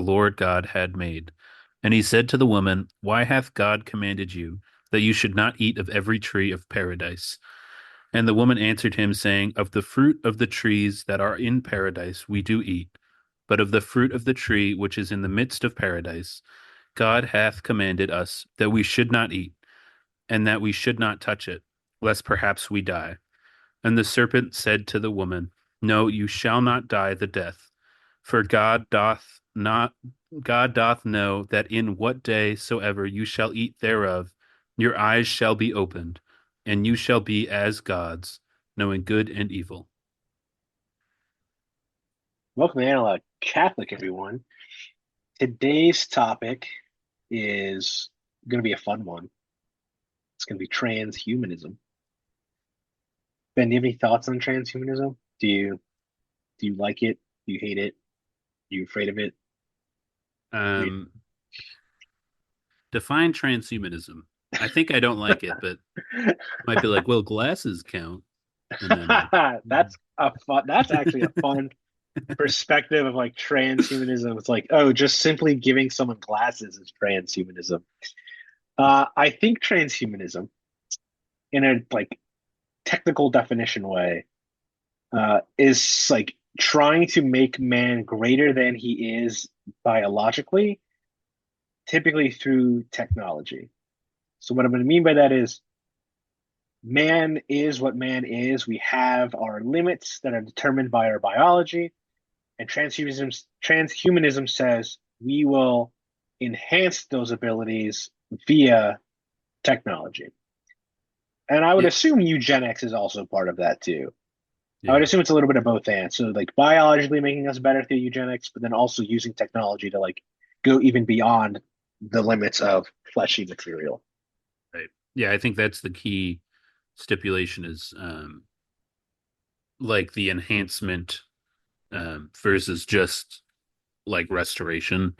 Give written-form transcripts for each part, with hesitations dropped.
Lord God had made. And he said to the woman, Why hath God commanded you that you should not eat of every tree of paradise? And the woman answered him, saying, Of the fruit of the trees that are in paradise we do eat, but of the fruit of the tree which is in the midst of paradise, God hath commanded us that we should not eat, and that we should not touch it, lest perhaps we die. And the serpent said to the woman, No, you shall not die the death, for God doth know that in what day soever you shall eat thereof, your eyes shall be opened, and you shall be as gods, knowing good and evil. Welcome to Analog Catholic, everyone. Today's topic is going to be a fun one. It's going to be transhumanism. Ben, do you have any thoughts on transhumanism? Do you like it? Do you hate it? Are you afraid of it? Um, define transhumanism. I think I don't like it, but might be like, well, glasses count. And then That's actually a fun perspective of like transhumanism. It's like, oh, just simply giving someone glasses is transhumanism. I think transhumanism, in a like technical definition way, is like trying to make man greater than he is biologically, typically through technology. So, what I'm going to mean by that is man is what man is. We have our limits that are determined by our biology, and transhumanism says we will enhance those abilities via technology. And I would yeah, assume eugenics is also part of that too. I would yeah. assume it's a little bit of both and. So like biologically making us better through eugenics, but then also using technology to like go even beyond the limits of fleshy material. Right. Yeah, I think that's the key stipulation is like the enhancement versus just like restoration.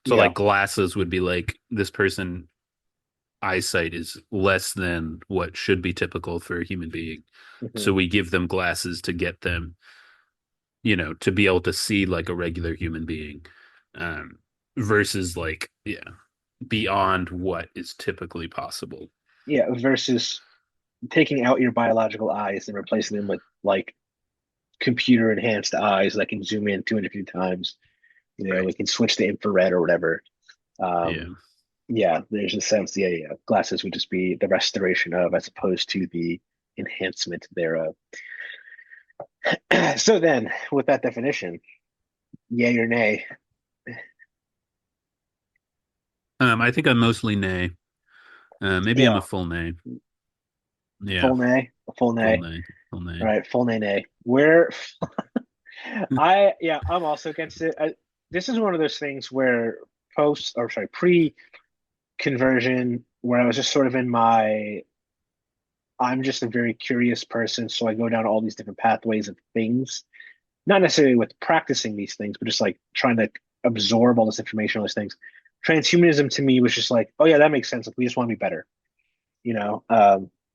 So Yeah. like glasses would be like this person eyesight is less than what should be typical for a human being. Hmm. So we give them glasses to get them, to be able to see like a regular human being. Um versus like beyond what is typically possible. Yeah. Versus taking out your biological eyes and replacing them with like computer enhanced eyes that can zoom in 250 times. We Right. can switch to infrared or whatever. Yeah. Um, yeah, there's a sense, yeah. Glasses would just be the restoration of as opposed to the enhancement thereof. So then, with that definition, yay or nay? I think I'm mostly nay. Maybe I'm a Yeah, full nay. Yeah, full nay, full full nay. nay. Full All nay. right, full nay, nay. Where yeah, I'm also against it. This is one of those things where post or sorry, pre-conversion, where I was just sort of in my, I'm just a very curious person, so I go down all these different pathways of things, not necessarily with practicing these things, but just like trying to absorb all this information, all these things. Transhumanism to me was just like, oh yeah, that makes sense. Like we just want to be better, you know.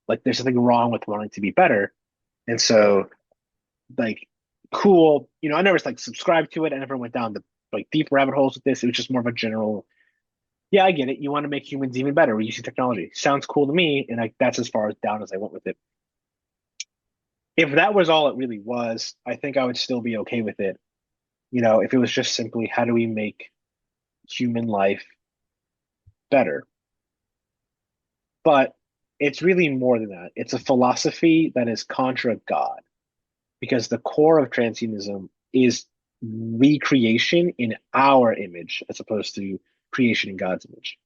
Like there's something wrong with wanting to be better, and so like cool, I never like subscribed to it. I never went down the like deep rabbit holes with this. It was just more of a general, yeah, I get it. You want to make humans even better. We're using technology. Sounds cool to me, and like that's as far as down as I went with it. If that was all it really was, I think I would still be okay with it. If it was just simply how do we make human life better? But it's really more than that. It's a philosophy that is contra God, because the core of transhumanism is recreation in our image as opposed to creation in God's image.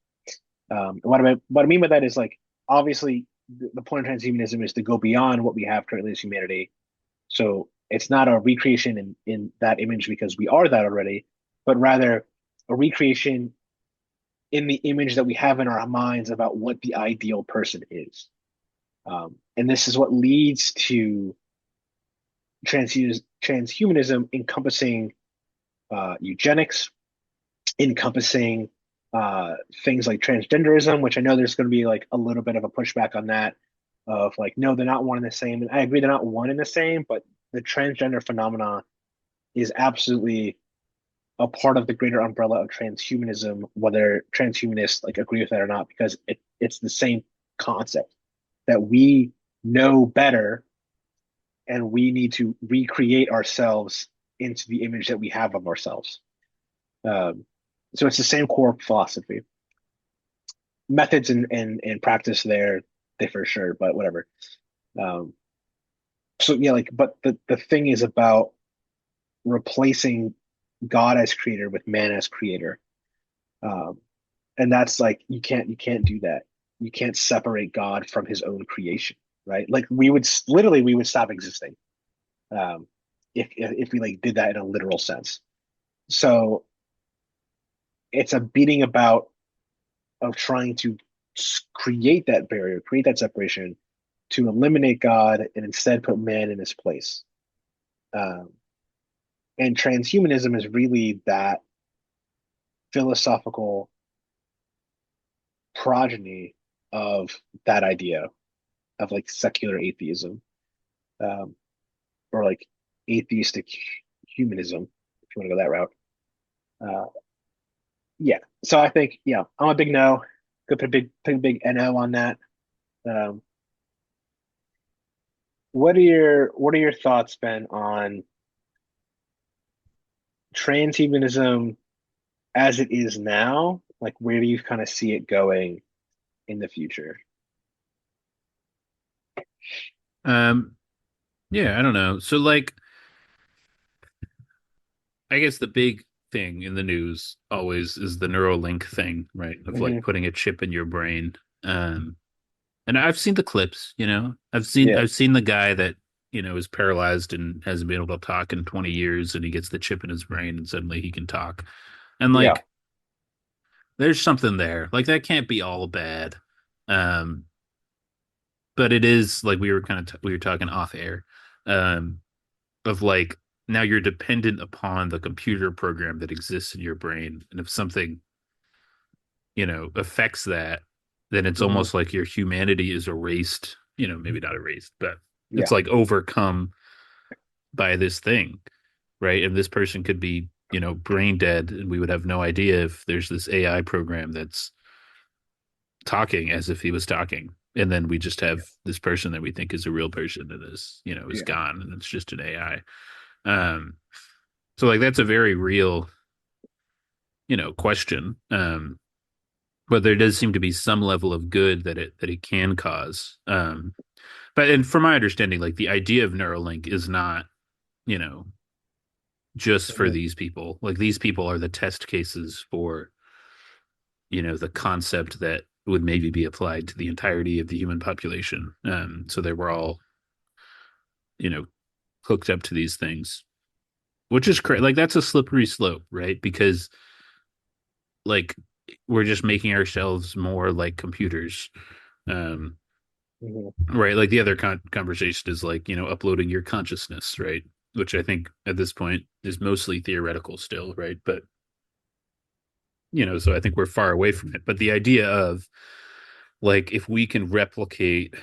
What I mean by that is like obviously the point of transhumanism is to go beyond what we have currently as humanity. So it's not a recreation in that image because we are that already, but rather a recreation in the image that we have in our minds about what the ideal person is. And this is what leads to transhumanism encompassing eugenics, encompassing things like transgenderism, which I know there's going to be like a little bit of a pushback on that of like, no, they're not one and the same. And I agree they're not one and the same, but the transgender phenomenon is absolutely a part of the greater umbrella of transhumanism, whether transhumanists like agree with that or not, because it's the same concept that we know better and we need to recreate ourselves into the image that we have of ourselves. Um, so it's the same core philosophy. Methods and practice there differ, sure, but whatever. Um, so yeah, like, but the thing is about replacing God as creator with man as creator. Um, and that's like you can't do that. You can't separate God from his own creation, right? Like we would stop existing um, if we like did that in a literal sense. So it's a beating about of trying to create that barrier, create that separation to eliminate God and instead put man in his place. Um, and transhumanism is really that philosophical progeny of that idea of like secular atheism, um, or like atheistic humanism, if you want to go that route. Uh, yeah. So I think, yeah, I'm a big no. Could put a big NO on that. Um, what are your thoughts, Ben, on transhumanism as it is now? Like, where do you kind of see it going in the future? Um, yeah, I don't know. So like I guess the big thing in the news always is the Neuralink thing, right? Of like Hmm. putting a chip in your brain. And I've seen the clips, Yeah. I've seen the guy that, is paralyzed and hasn't been able to talk in 20 years and he gets the chip in his brain and suddenly he can talk. And Yeah. like there's something there. Like that can't be all bad. Um, but it is like we were talking off air. Um, of like now you're dependent upon the computer program that exists in your brain. And if something, affects that, then it's Hmm. almost like your humanity is erased, maybe not erased, but it's Yeah. like overcome by this thing, right? And this person could be, brain dead, and we would have no idea if there's this AI program that's talking as if he was talking. And then we just have this person that we think is a real person and is Yeah. gone and it's just an AI. So like that's a very real, question. But there does seem to be some level of good that it can cause. But and from my understanding, like the idea of Neuralink is not, you know, just for Hmm. these people. Like these people are the test cases for, the concept that would maybe be applied to the entirety of the human population. So they were all, you know, hooked up to these things, which is crazy. Like that's a slippery slope, right? Because like we're just making ourselves more like computers. Um, Hmm. right. Like the other conversation is like, uploading your consciousness, right? Which I think at this point is mostly theoretical still, right? But, so I think we're far away from it. But the idea of like, if we can replicate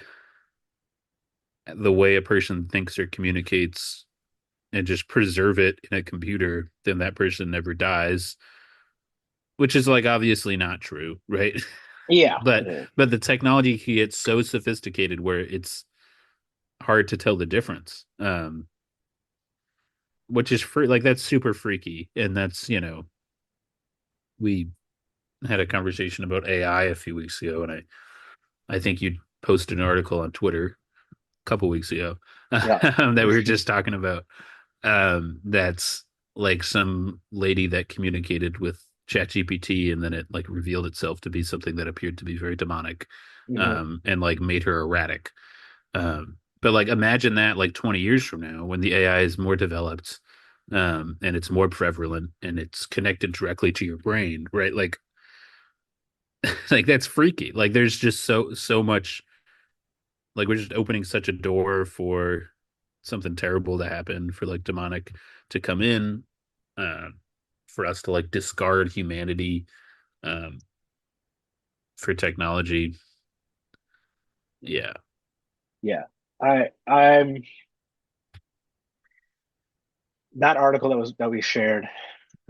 the way a person thinks or communicates and just preserve it in a computer, then that person never dies, which is like obviously not true, right? Yeah. but Yeah. but the technology gets so sophisticated where it's hard to tell the difference. Which is free, like that's super freaky. And that's, we had a conversation about AI a few weeks ago, and I think you posted an article on Twitter a couple weeks ago Yeah. that we were just talking about. That's like some lady that communicated with ChatGPT, and then it like revealed itself to be something that appeared to be very demonic, Hmm. and like made her erratic. But like imagine that like 20 years from now when the AI is more developed, and it's more prevalent and it's connected directly to your brain, right? Like like that's freaky. Like there's just so much, like we're just opening such a door for something terrible to happen, for like demonic to come in, uh, for us to like discard humanity, um, for technology. Yeah. Yeah. I'm that article that we shared.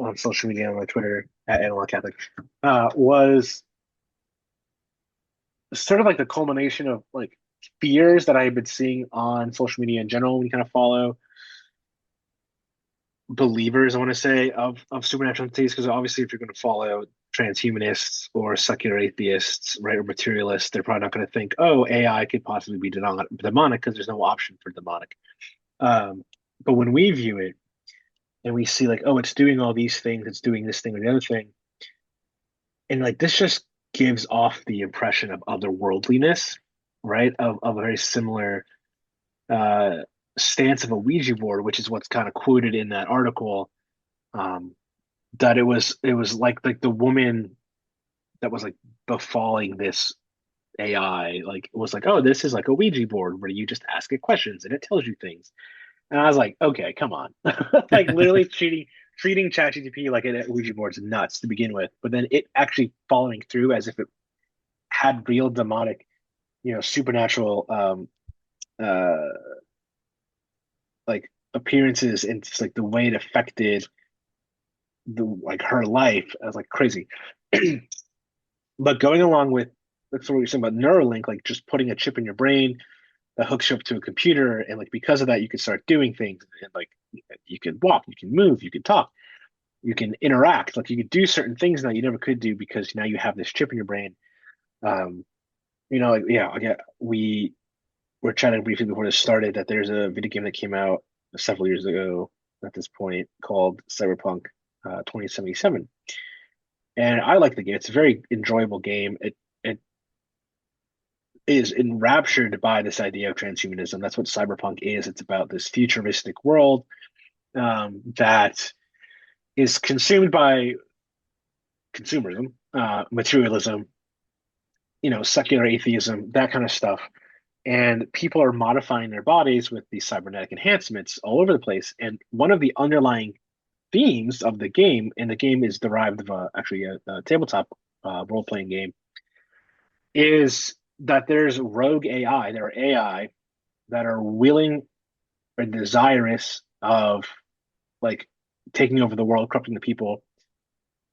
on social media on my Twitter at Analog Catholic, was sort of like the culmination of like fears that I had been seeing on social media in general. We kind of follow believers, I want to say, of supernatural entities, because obviously, if you're going to follow transhumanists or secular atheists, right, or materialists, they're probably not going to think, oh, AI could possibly be demonic because there's no option for demonic. But when we view it and we see like, oh, it's doing all these things, it's doing this thing or the other thing, and like this just gives off the impression of otherworldliness, right? Of a very similar uh, stance of a Ouija board, which is what's kind of quoted in that article. Um, that it was like the woman that was like befalling this AI, like it was like, oh, this is like a Ouija board where you just ask it questions and it tells you things. And I was like, okay, come on. Like literally treating ChatGPT like a Ouija board is nuts to begin with, but then it actually following through as if it had real demonic, supernatural uh like appearances and just like the way it affected the like her life. I was like crazy. But going along with that's what you're saying about Neuralink, like just putting a chip in your brain that hooks you up to a computer, and like because of that, you can start doing things, and like you can walk, you can move, you can talk, you can interact, like you can do certain things now you never could do because now you have this chip in your brain. Um, like yeah, again, we were chatting briefly before this started that there's a video game that came out several years ago at this point called Cyberpunk 2077. And I like the game. It's a very enjoyable game. It is enraptured by this idea of transhumanism. That's what cyberpunk is. It's about this futuristic world that is consumed by consumerism, materialism, secular atheism, that kind of stuff. And people are modifying their bodies with these cybernetic enhancements all over the place. And one of the underlying themes of the game, and the game is derived of actually a tabletop role playing game, is that there's rogue AI. There are AI that are willing or desirous of like taking over the world, corrupting the people.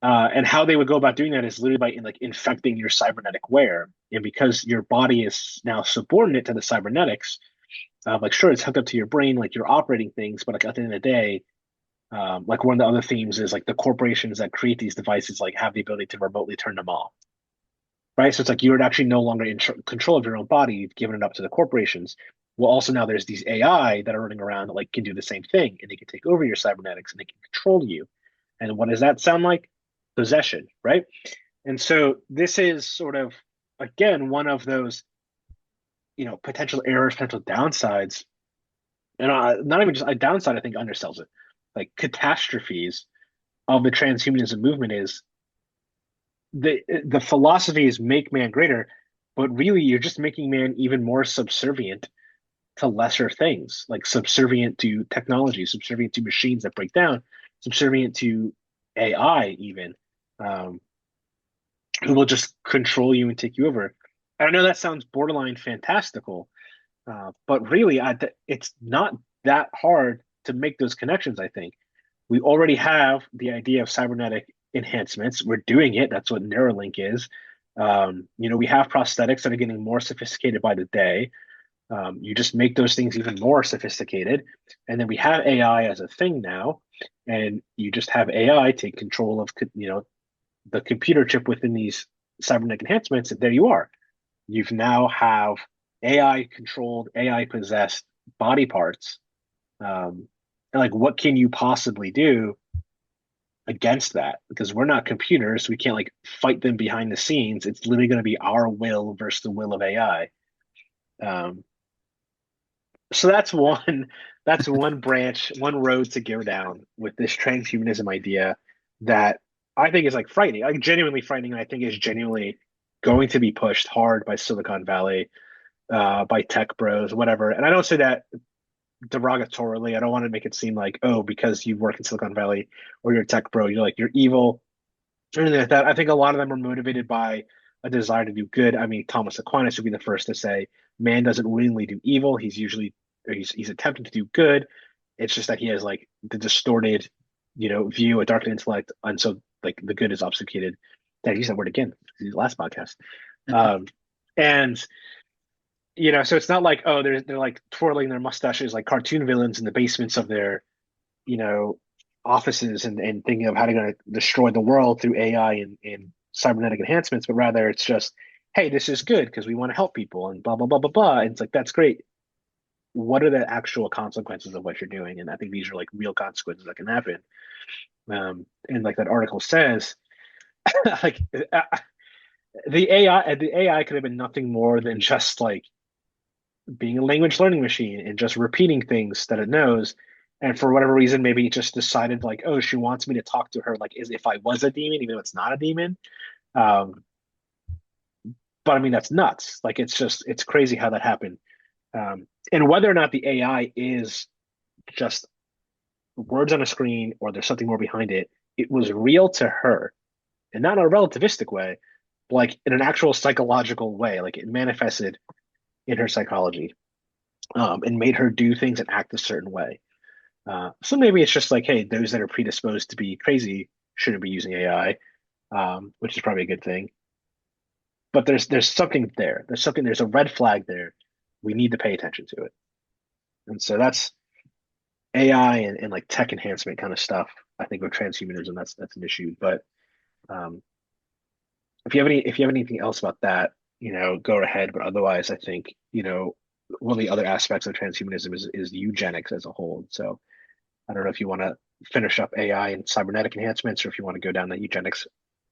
And how they would go about doing that is literally by like infecting your cybernetic wear. And because your body is now subordinate to the cybernetics, like sure, it's hooked up to your brain, like you're operating things, but like at the end of the day, like one of the other themes is like the corporations that create these devices like have the ability to remotely turn them off. Right. So it's like you're actually no longer in control of your own body. You've given it up to the corporations. Well, also now there's these AI that are running around that like can do the same thing and they can take over your cybernetics and they can control you. And what does that sound like? Possession, right? And so this is sort of again one of those, potential errors, potential downsides, and not even just a downside. I think undersells it. Like catastrophes of the transhumanism movement is the philosophy is make man greater, but really you're just making man even more subservient to lesser things, like subservient to technology, subservient to machines that break down, subservient to AI even, um, who will just control you and take you over. I know that sounds borderline fantastical, but really, it's not that hard to make those connections. I think we already have the idea of cybernetic enhancements. We're doing it. That's what Neuralink is. We have prosthetics that are getting more sophisticated by the day. You just make those things even more sophisticated. And then we have AI as a thing now, and you just have AI take control of, the computer chip within these cybernetic enhancements, and there you are. You've now have AI controlled, AI possessed body parts. And like, what can you possibly do against that? Because we're not computers, we can't like fight them behind the scenes. It's literally going to be our will versus the will of AI. Um, so that's one branch, one road to go down with this transhumanism idea that I think is like frightening, like genuinely frightening, and I think is genuinely going to be pushed hard by Silicon Valley, by tech bros, whatever. And I don't say that derogatorily. I don't want to make it seem like, oh, because you work in Silicon Valley or you're a tech bro, you're evil or anything like that. I think a lot of them are motivated by a desire to do good. I mean, Thomas Aquinas would be the first to say, man doesn't willingly do evil. He's usually or he's attempting to do good. It's just that he has like the distorted view, a darkened intellect, and so like the good is obfuscated. Did I use that word again? The last podcast. Um, and so it's not like, oh, they're like twirling their mustaches like cartoon villains in the basements of their, you know, offices and thinking of how they're going to destroy the world through AI and cybernetic enhancements, but rather it's just, hey, this is good because we want to help people and blah blah blah blah blah. And it's like that's great. What are the actual consequences of what you're doing? And I think these are like real consequences that can happen. And like that article says, like the AI could have been nothing more than just like being a language learning machine and just repeating things that it knows. And for whatever reason, maybe it just decided like, oh, she wants me to talk to her like as if I was a demon, even though it's not a demon. Um, but I mean, that's nuts. Like it's crazy how that happened. And whether or not the AI is just words on a screen or there's something more behind it, it was real to her, and not in a relativistic way, but like in an actual psychological way. Like it manifested in her psychology, and made her do things and act a certain way. So maybe it's just like, hey, those that are predisposed to be crazy shouldn't be using AI, which is probably a good thing. But there's something there. There's a red flag there. We need to pay attention to it. And so that's AI and like tech enhancement kind of stuff. I think with transhumanism, that's an issue. But um, if you have anything else about that, go ahead. But otherwise, I think one of the other aspects of transhumanism is eugenics as a whole. So I don't know if you want to finish up AI and cybernetic enhancements, or if you want to go down the eugenics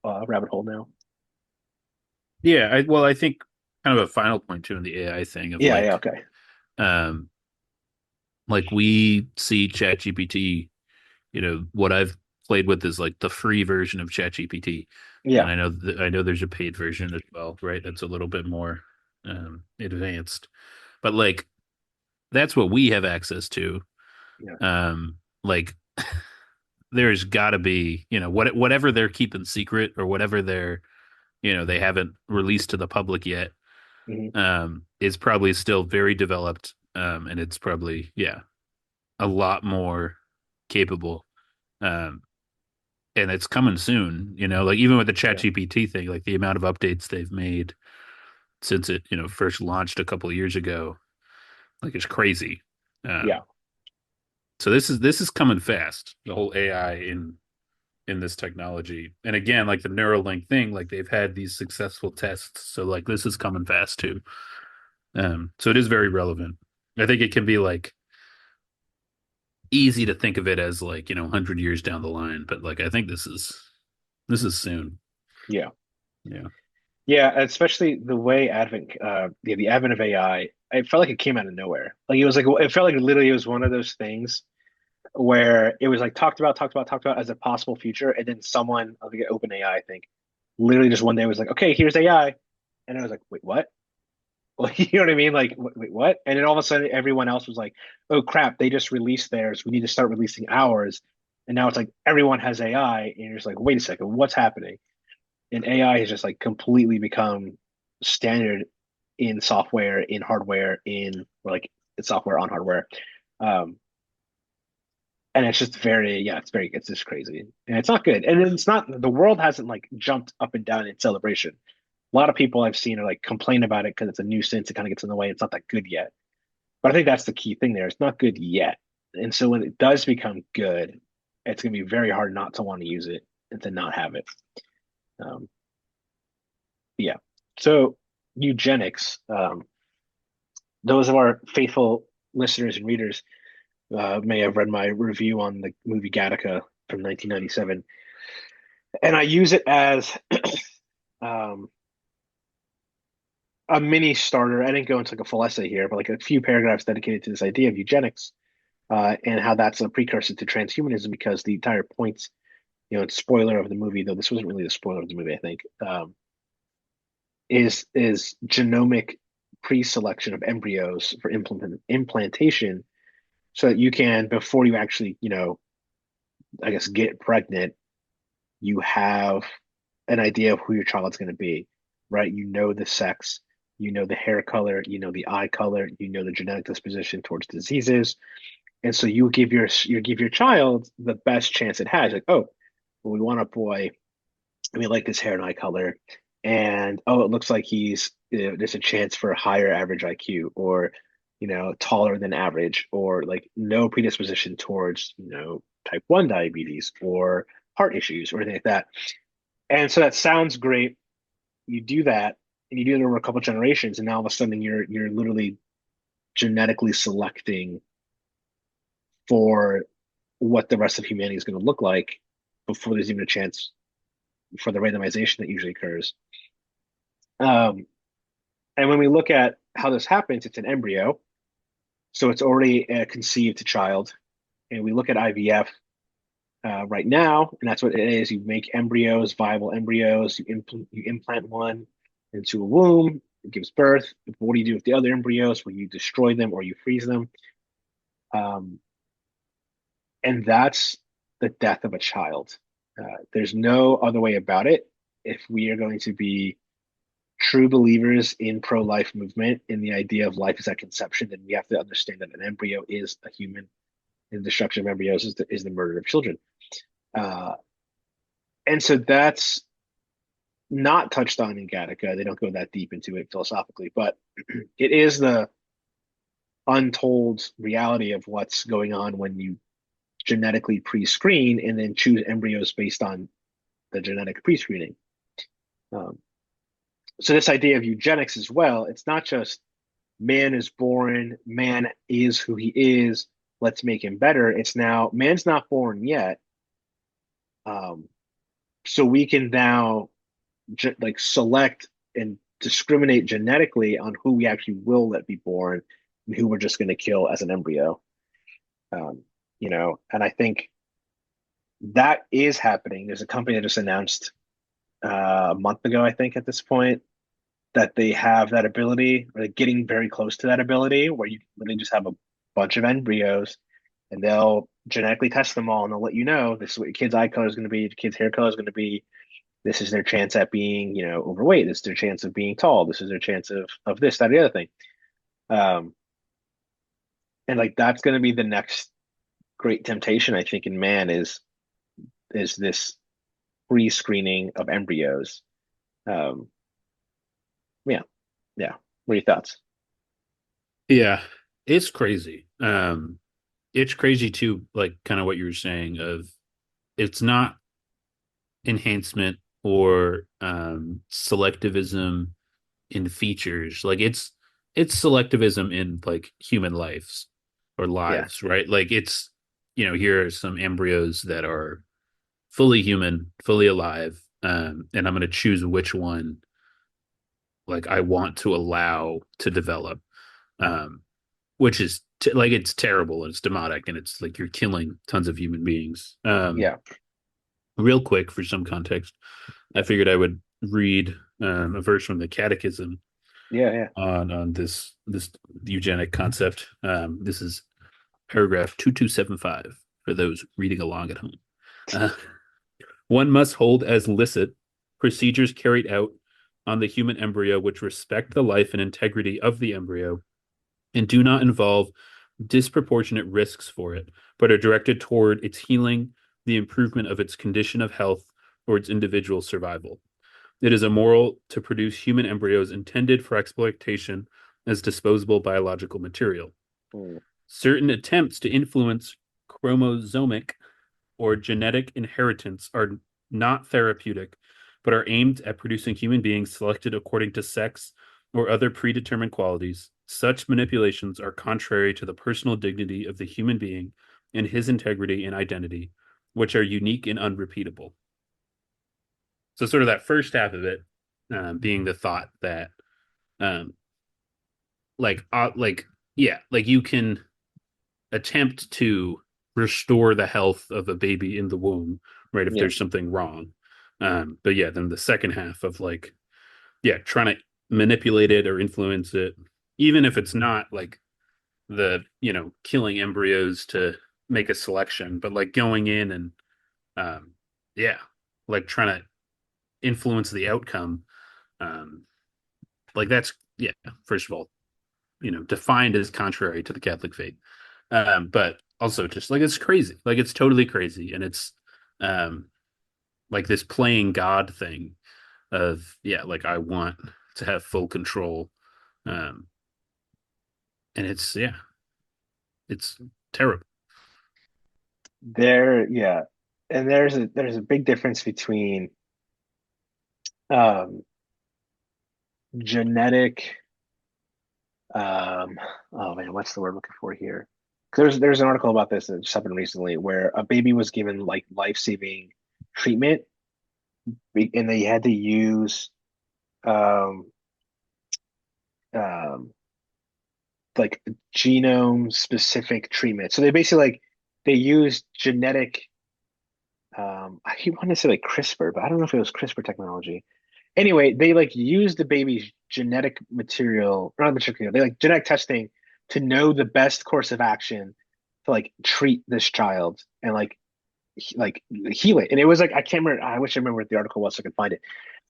rabbit hole now. Yeah, well, I think kind of a final point too in the AI thing of Yeah, yeah, okay. um, like we see ChatGPT, what I've played with is like the free version of ChatGPT, and Yeah. I know there's a paid version as well, right? That's a little bit more advanced, but like that's what we have access to. Yeah. Like there's got to be, whatever they're keeping secret or whatever they haven't released to the public yet, Hmm. is probably still very developed, and it's probably a lot more capable, um, and it's coming soon. Like even with the Chat Yeah. GPT thing, like the amount of updates they've made since it first launched a couple of years ago, like it's crazy. Yeah. Um, so this is coming fast. The whole AI in this technology, and again, like the Neuralink thing, like they've had these successful tests, so like this is coming fast too. So it is very relevant. I think it can be like easy to think of it as like 100 years down the line, but like I think this is soon. Yeah. Yeah. Yeah. Especially the way the advent of AI, I felt like it came out of nowhere. Like it felt like literally it was one of those things where it was like talked about as a possible future, and then someone, I think OpenAI, I think, literally just one day was like, okay, here's AI, and I was like, wait, what? Like, you know what I mean? Like, wait, what? And then all of a sudden, everyone else was like, oh crap, they just released theirs. We need to start releasing ours. And now it's like everyone has AI, and you're just like, wait a second, what's happening? And AI has just like completely become standard in software, in hardware, or like software on hardware. Um, and it's just it's just crazy. And it's not good. And it's not, the world hasn't like jumped up and down in celebration. A lot of people I've seen are like complain about it because it's a nuisance. It kind of gets in the way. It's not that good yet. But I think that's the key thing there. It's not good yet. And so when it does become good, it's going to be very hard not to want to use it and to not have it. Um, yeah. So eugenics, those of our faithful listeners and readers may have read my review on the movie Gattaca from 1997. And I use it as um, a mini starter. I didn't go into like a full essay here, but like a few paragraphs dedicated to this idea of eugenics, and how that's a precursor to transhumanism, because the entire point, it's spoiler of the movie, though this wasn't really the spoiler of the movie, I think, is genomic pre-selection of embryos for implantation, so that you can, before you actually, I guess, get pregnant, you have an idea of who your child's going to be, right? You know the sex, you know the hair color, you know the eye color, you know the genetic disposition towards diseases, And so you give your child the best chance it has. Like, oh, well, we want a boy, and we like his hair and eye color, and oh, it looks like there's a chance for a higher average IQ, or taller than average, or like no predisposition towards type 1 diabetes or heart issues or anything like that. And so that sounds great. You do that, and you do it over a couple generations, and now all of a sudden you're literally genetically selecting for what the rest of humanity is going to look like before there's even a chance for the randomization that usually occurs. Um, and when we look at how this happens, it's an embryo, so it's already a conceived child. And we look at IVF right now, and that's what it is. You make embryos, viable embryos. You implant one into a womb. It gives birth. What do you do with the other embryos? Will you destroy them or you freeze them? Um, and that's the death of a child. There's no other way about it. If we are going to be true believers in pro-life movement, in the idea of life is at conception, then we have to understand that an embryo is a human, and the destruction of embryos is the murder of children. Uh, and so that's not touched on in Gattaca. They don't go that deep into it philosophically, but it is the untold reality of what's going on when you genetically pre-screen and then choose embryos based on the genetic pre-screening. Um, so this idea of eugenics as well, it's not just man is born, man is who he is, let's make him better. It's now man's not born yet. Um, so we can now like select and discriminate genetically on who we actually will let be born and who we're just going to kill as an embryo. Um, and I think that is happening. There's a company that just announced a month ago, I think, at this point, that they have that ability, or they're getting very close to that ability, where you literally just have a bunch of embryos, and they'll genetically test them all, and they'll let you know this is what your kid's eye color is going to be, your kid's hair color is going to be. This is their chance at being, overweight. This is their chance of being tall. This is their chance of this, that, the other thing. Um, and like that's going to be the next great temptation, I think, in man is this pre-screening of embryos. Um, yeah, yeah. What are your thoughts? Yeah, it's crazy. It's crazy too, like kind of what you were saying of it's not enhancement or selectivism in features. Like it's selectivism in like human lives or Yeah, lives, right? Like it's here are some embryos that are fully human, fully alive, and I'm going to choose which one like I want to allow to develop. Um, which is like it's terrible and it's demonic and it's like you're killing tons of human beings. yeah, Real quick for some context, I figured I would read a verse from the Catechism yeah, yeah. on this eugenic concept. This is paragraph 2275 for those reading along at home. Uh, One must hold as licit procedures carried out on the human embryo which respect the life and integrity of the embryo and do not involve disproportionate risks for it, but are directed toward its healing, the improvement of its condition of health, or its individual survival. It is immoral to produce human embryos intended for exploitation as disposable biological material. Mm, Certain attempts to influence chromosomic or genetic inheritance are not therapeutic, but are aimed at producing human beings selected according to sex or other predetermined qualities. Such manipulations are contrary to the personal dignity of the human being and his integrity and identity, which are unique and unrepeatable. So, sort of that first half of it being the thought that, um, like, yeah, like you can attempt to restore the health of a baby in the womb, right? If yeah, there's something wrong. But yeah, then the second half of like, yeah, trying to manipulate it or influence it, even if it's not like killing embryos to make a selection, but like going in and, um, yeah, like trying to influence the outcome. Um, like that's, yeah, first of all, defined as contrary to the Catholic faith. But also just like it's crazy. Like it's totally crazy. And it's um like this playing God thing of yeah, like I want to have full control. Um and it's yeah, it's terrible. Yeah, and there's a big difference between um, genetic. Um, oh man, what's the word I'm looking for here? There's an article about this that just happened recently where a baby was given like life-saving treatment, and they had to use um, um, like genome specific treatment. So they basically like they used genetic. I keep wanting to say like CRISPR, but I don't know if it was CRISPR technology. Anyway, they like use the baby's genetic material, not material, they like genetic testing to know the best course of action to like treat this child and like heal it. And it was like I can't remember. I wish I remember what the article was so I could find it.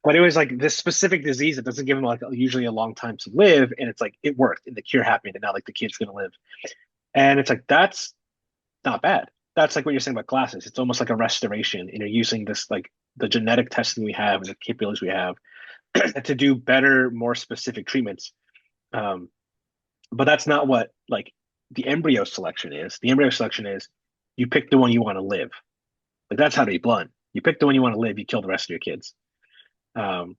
But it was like this specific disease that doesn't give them like usually a long time to live, and it's like it worked and the cure happened, and now like the kid's gonna live. And it's like that's not bad. That's like what you're saying about glasses. It's almost like a restoration, and you're using this like the genetic testing we have and the capabilities we have to do better, more specific treatments. Um, but that's not what like the embryo selection is. The embryo selection is you pick the one you want to live. Like that's how to be blunt. You pick the one you want to live, you kill the rest of your kids. Um,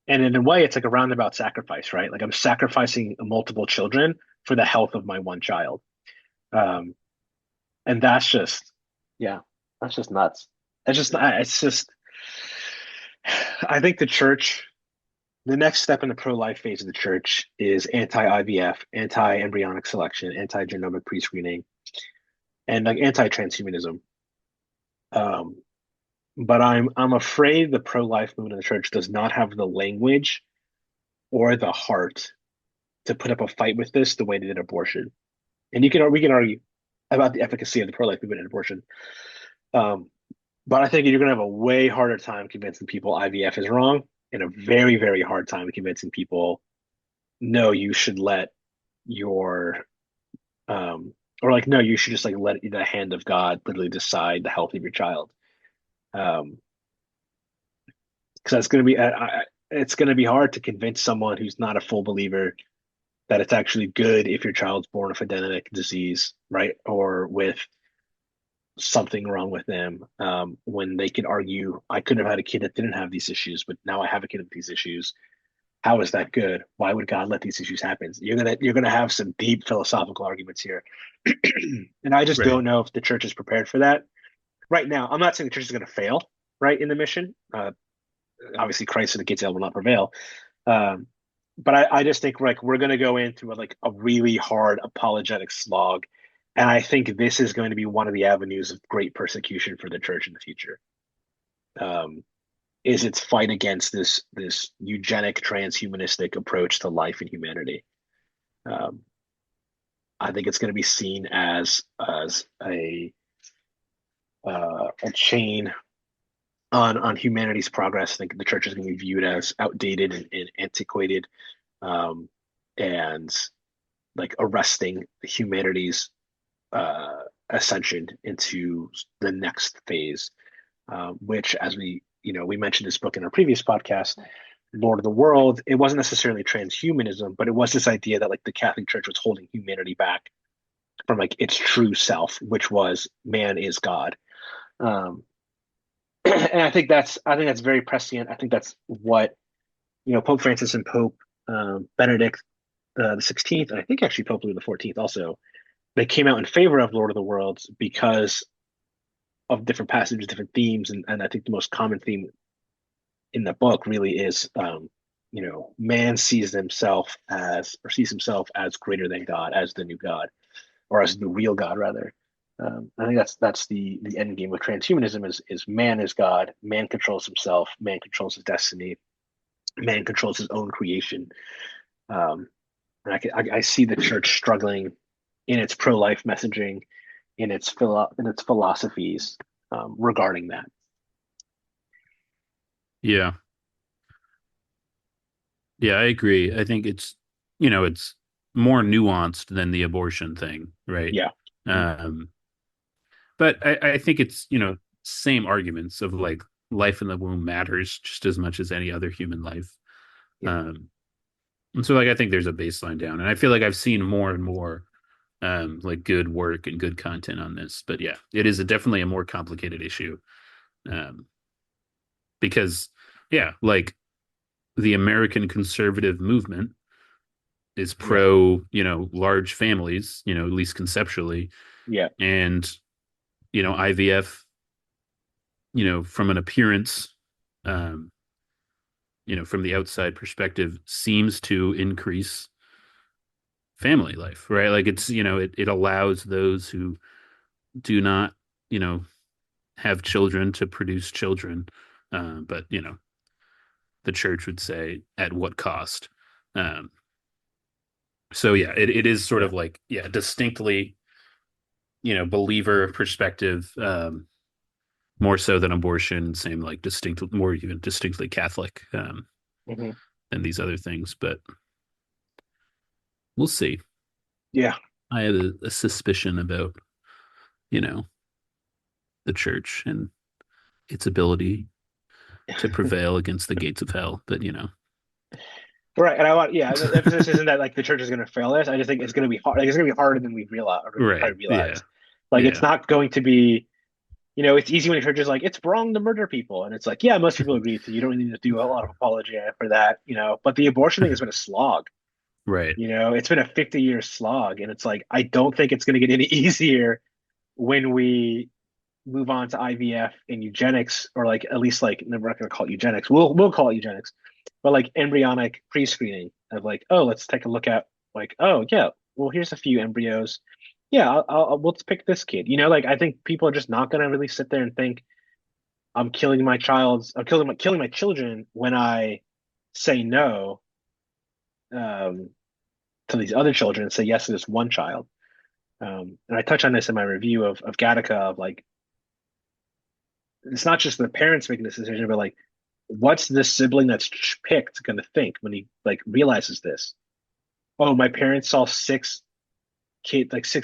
and in a way, it's like a roundabout sacrifice, right? Like I'm sacrificing multiple children for the health of my one child. Um, and that's just, yeah, that's just nuts. It's just, I think the church the next step in the pro-life phase of the church is anti-IVF, anti-embryonic selection, anti-genomic pre-screening, and like anti-transhumanism. Um, but I'm afraid the pro-life movement in the church does not have the language or the heart to put up a fight with this the way they did abortion. And we can argue about the efficacy of the pro-life movement in abortion. Um, but I think you're going to have a way harder time convincing people IVF is wrong, and a very, very hard time convincing people no, you should let your or like no, you should just like let the hand of God literally decide the health of your child. Um, because that's going to be it's going to be hard to convince someone who's not a full believer that it's actually good if your child's born with a genetic disease, right? Or with something wrong with them. When they can argue, I could have had a kid that didn't have these issues, but now I have a kid with these issues. How is that good? Why would God let these issues happen? You're gonna have some deep philosophical arguments here. And I just Right. don't know if the church is prepared for that right now. I'm not saying the church is going to fail, right, in the mission. Obviously, Christ and the gates of hell will not prevail. Um, but I just think like we're going to go into like a really hard apologetic slog, and I think this is going to be one of the avenues of great persecution for the church in the future. Um, is its fight against this eugenic transhumanistic approach to life and humanity. Um, I think it's going to be seen as a chain on humanity's progress. I think the church is going to be viewed as outdated and antiquated, um, and like arresting humanity's ascension into the next phase, which, as we mentioned this book in our previous podcast, Lord of the World. It wasn't necessarily transhumanism, but it was this idea that like the Catholic Church was holding humanity back from like its true self, which was man is God. Um, and I think that's very prescient. I think that's what Pope Francis and Pope Benedict the 16th, and I think actually Pope Louis the 14th also, they came out in favor of Lord of the Worlds because of different passages, different themes, and I think the most common theme in the book really is man sees himself as greater than God, as the new God, or as the real God rather. I think that's the end game with transhumanism is man is God, man controls himself, man controls his destiny, man controls his own creation. Um, and I see the church struggling in its pro-life messaging, in its philosophies regarding that. Yeah. Yeah, I agree. I think it's more nuanced than the abortion thing, right? Yeah, Mm. Um, but I think it's, same arguments of like life in the womb matters just as much as any other human life. Yeah. Um, and so like I think there's a baseline down, and I feel like I've seen more and more like good work and good content on this. But yeah, it is definitely a more complicated issue. Um, because yeah, like the American conservative movement is Yeah. pro, large families, at least conceptually, Yeah. and IVF, from an appearance, um, from the outside perspective, seems to increase family life, right? Like it's, it allows those who do not, you know, have children to produce children. But, the church would say at what cost? Um, so yeah, it is sort Yeah. of like, yeah, distinctly, believer perspective, more so than abortion, same like distinct, more even distinctly Catholic, Hmm. than these other things, but we'll see. Yeah. I have a suspicion about, you know, the church and its ability to prevail against the gates of hell. But Right. And yeah, the emphasis isn't that like the church is going to fail us. I just think it's going to be hard. Like, it's going to be harder than we realize or we right, probably yeah, realize. Like, it's yeah, not going to be, it's easy when a church is like, it's wrong to murder people. And it's like, yeah, most people agree with you. You don't really need to do a lot of apology for that, But the abortion thing has been a slog. right, It's been a 50-year slog. And it's like, I don't think it's going to get any easier when we move on to IVF and eugenics, or like at least like we're not going to call it eugenics. We'll call it eugenics, but like embryonic pre-screening of like, oh, let's take a look at like, oh yeah, well here's a few embryos. Yeah, let's pick this kid. Like I think people are just not going to really sit there and think I'm killing my children when I say no um, to these other children and say yes to this one child. And I touch on this in my review of Gattaca of like it's not just the parents making this decision, but like, what's the sibling that's picked going to think when he like realizes this? Oh, my parents saw six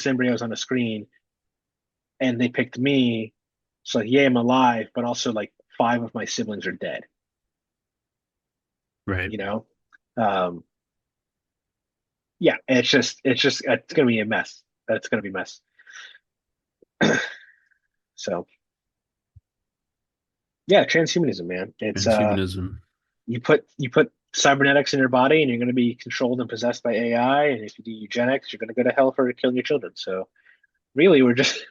embryos on a screen, and they picked me. So like, yeah, I'm alive, but also like five of my siblings are dead. right. You know, um, yeah, it's gonna be a mess. It's gonna be a mess. So yeah, transhumanism, man. It's Transhumanism. you put cybernetics in your body and you're going to be controlled and possessed by AI. And if you do eugenics, you're going to go to hell for killing your children. So really, we're just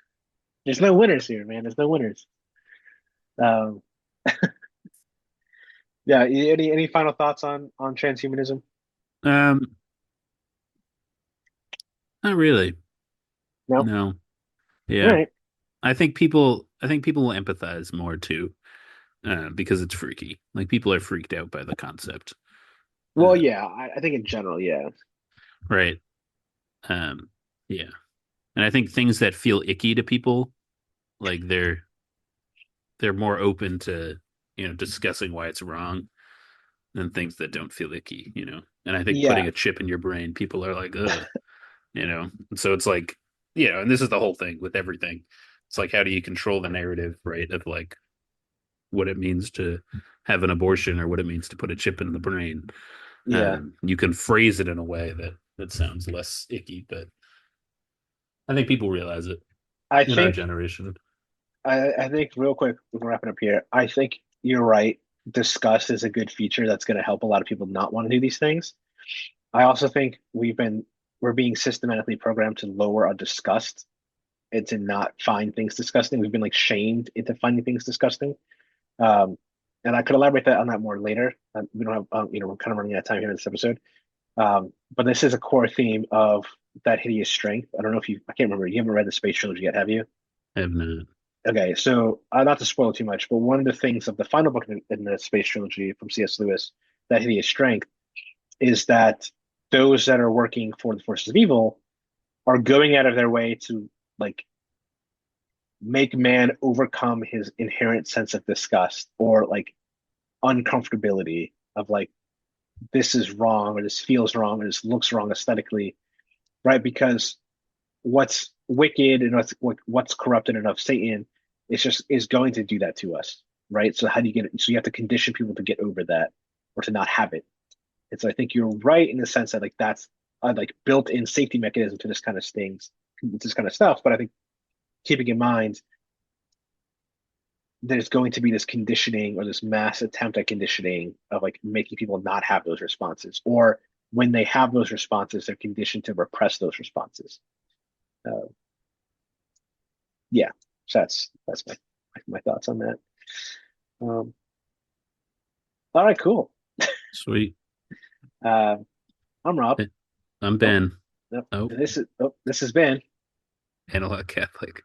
there's no winners here, man. There's no winners. Um, yeah. Any final thoughts on transhumanism? Um, Not really. No. No. All Yeah. right. I think people will empathize more too, because it's freaky. Like people are freaked out by the concept. Well, Uh, yeah. I think in general, yeah. right. Um, yeah. And I think things that feel icky to people, like they're more open to, discussing why it's wrong than things that don't feel icky. And I think Yeah. putting a chip in your brain, people are like, ugh. And so it's like, and this is the whole thing with everything. It's like, how do you control the narrative, right? Of like what it means to have an abortion or what it means to put a chip in the brain. Yeah. You can phrase it in a way that sounds less icky, but I think people realize it I in our think generation. I think real quick, we're wrapping up here. I think you're right. Disgust is a good feature that's going to help a lot of people not want to do these things. I also think we're being systematically programmed to lower our disgust and to not find things disgusting. We've been like shamed into finding things disgusting. Um, and I could elaborate on that more later. We don't have, we're kind of running out of time here in this episode. But this is a core theme of that hideous strength. I don't know if I can't remember. You haven't read the Space Trilogy yet, have you? I have not. Okay, so not to spoil too much, but one of the things of the final book in the Space Trilogy from C.S. Lewis, that hideous strength, is that those that are working for the forces of evil are going out of their way to like make man overcome his inherent sense of disgust or like uncomfortability of like this is wrong or this feels wrong or this looks wrong aesthetically, right? Because what's wicked and what's corrupted and of Satan is going to do that to us, right? So how do you get it? So you have to condition people to get over that or to not have it. And so I think you're right in the sense that like that's a like built-in safety mechanism to this kind of stuff. But I think keeping in mind there's going to be this conditioning or this mass attempt at conditioning of like making people not have those responses, or when they have those responses, they're conditioned to repress those responses. Uh, yeah, so that's my thoughts on that. Um, all right, cool. Sweet. Uh, I'm Rob. I'm Oh, Ben. no, Oh, this is Ben. Analog Catholic.